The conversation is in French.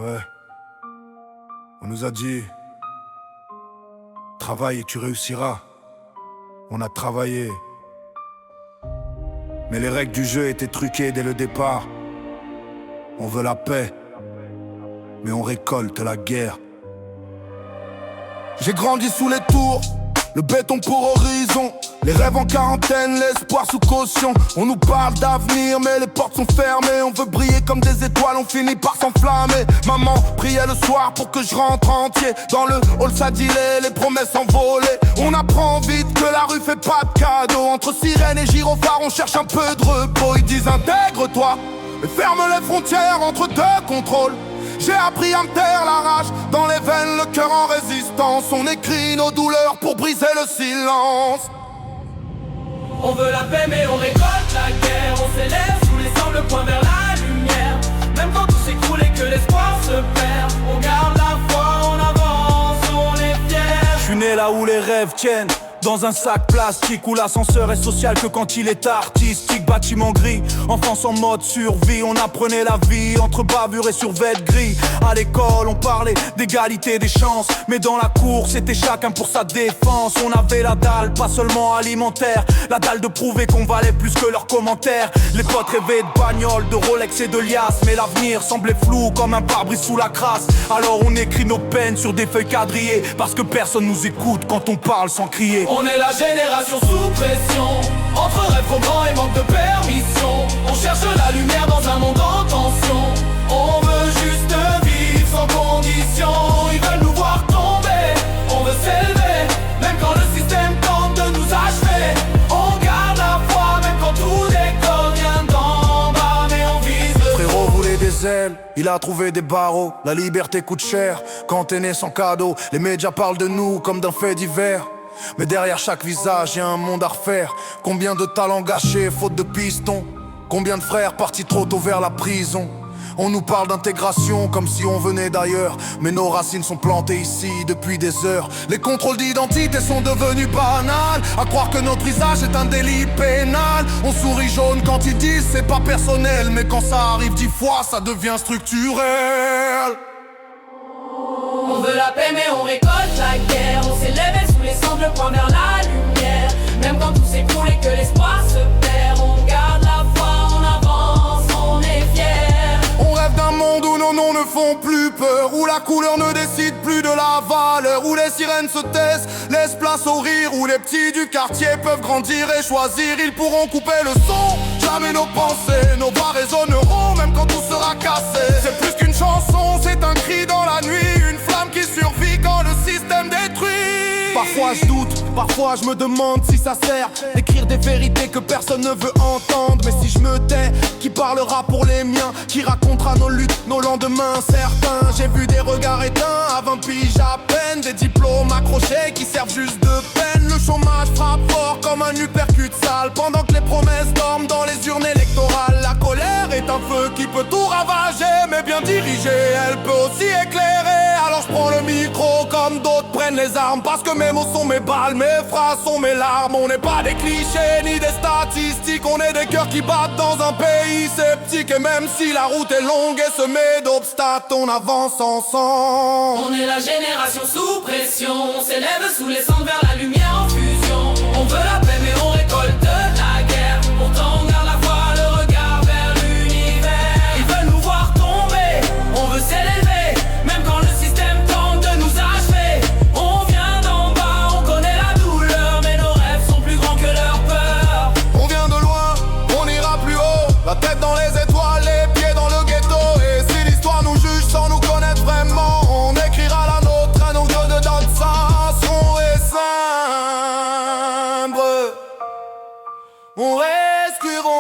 Ouais. On nous a dit travaille et tu réussiras. On a travaillé. Mais les règles du jeu étaient truquées dès le départ. On veut la paix, mais on récolte la guerre. J'ai grandi sous les tours, le béton pour horizon. Les rêves en quarantaine, l'espoir sous caution. On nous parle d'avenir mais les portes sont fermées. On veut briller comme des étoiles, on finit par s'enflammer. Maman priait le soir pour que je rentre entier. Dans le hall ça dilait, les promesses envolées. On apprend vite que la rue fait pas de cadeaux. Entre sirènes et gyrophares on cherche un peu de repos. Ils disent intègre-toi, mais ferme les frontières entre deux contrôles. J'ai appris à me taire la rage, dans les veines le cœur en résistance. On écrit nos douleurs pour briser le silence. On veut la paix mais on récolte la guerre. On s'élève sous les cendres, le poing vers la lumière. Même quand tout s'écroule et que l'espoir se perd, on garde la foi, on avance, on est fiers. Je suis né là où les rêves tiennent, dans un sac plastique où l'ascenseur est social que quand il est artistique. Bâtiment gris, enfance en mode survie. On apprenait la vie entre bavure et survêt gris. À l'école on parlait d'égalité des chances, mais dans la cour c'était chacun pour sa défense. On avait la dalle, pas seulement alimentaire, la dalle de prouver qu'on valait plus que leurs commentaires. Les potes rêvaient de bagnoles, de Rolex et de liasses, mais l'avenir semblait flou comme un pare-brise sous la crasse. Alors on écrit nos peines sur des feuilles quadrillées, parce que personne nous écoute quand on parle sans crier. On est la génération sous pression, entre rêves trop grands et manque de permission. On cherche la lumière dans un monde en tension. On veut juste vivre sans condition. Ils veulent nous voir tomber, on veut s'élever, même quand le système tente de nous achever. On garde la foi, même quand tout déconne. Rien d'en bas, mais on vise le Frérot voulait des ailes, il a trouvé des barreaux. La liberté coûte cher quand t'es né sans cadeau. Les médias parlent de nous comme d'un fait divers, mais derrière chaque visage y a un monde à refaire. Combien de talents gâchés, faute de piston. Combien de frères partis trop tôt vers la prison. On nous parle d'intégration comme si on venait d'ailleurs, mais nos racines sont plantées ici depuis des heures. Les contrôles d'identité sont devenus banals, à croire que notre visage est un délit pénal. On sourit jaune quand ils disent c'est pas personnel, mais quand ça arrive 10 fois ça devient structurel. On veut la paix mais on récolte la guerre. On s'élève sous les cendres, le poing vers la lumière. Même quand tout s'écroule et que l'espoir se perd, on garde la foi, on avance, on est fiers. On rêve d'un monde où nos noms ne font plus peur, où la couleur ne décide plus de la valeur, où les sirènes se taisent, laissent place au rire, où les petits du quartier peuvent grandir et choisir. Ils pourront couper le son, jamais nos pensées, nos voix résonneront même quand tout sera cassé. C'est plus qu'une chanson, c'est un cri dans la nuit, une flamme qui survit quand le système détruit. Parfois je doute, parfois je me demande si ça sert d'écrire des vérités que personne ne veut entendre. Mais si je me tais, qui parlera pour les miens, qui racontera nos luttes, nos lendemains certains. J'ai vu des regards éteints à 20 piges à peine, des diplômes accrochés qui servent juste de peine. Le chômage frappe fort comme un uppercut sale, pendant que les promesses dorment dans les urnes électorales. La colère est un feu qui peut tout ravager, mais bien dirigée, elle peut aussi éclairer. Alors je prends le micro comme d'autres prennent les armes, parce que mes mots sont mes balles, mes phrases sont mes larmes. On n'est pas des clichés ni des statistiques, on est des cœurs qui battent dans un pays sceptique. Et même si la route est longue et semée d'obstacles, on avance ensemble. On est la génération sous pression, on s'élève sous les cendres vers la lumière en fusion. On veut la paix mais on récolte la guerre. Pourtant on garde la foi, le regard vers l'univers. Ils veulent nous voir tomber, on veut s'élever, même quand le système tente de nous achever. On vient d'en bas, on connaît la douleur, mais nos rêves sont plus grands que leur peur. On vient de loin, on ira plus haut, la tête dans les étoiles, les pieds dans le ghetto. Et si l'histoire nous juge sans nous connaître vraiment, on écrira la nôtre, un ongle de notre sang, son et simbre. On respirera.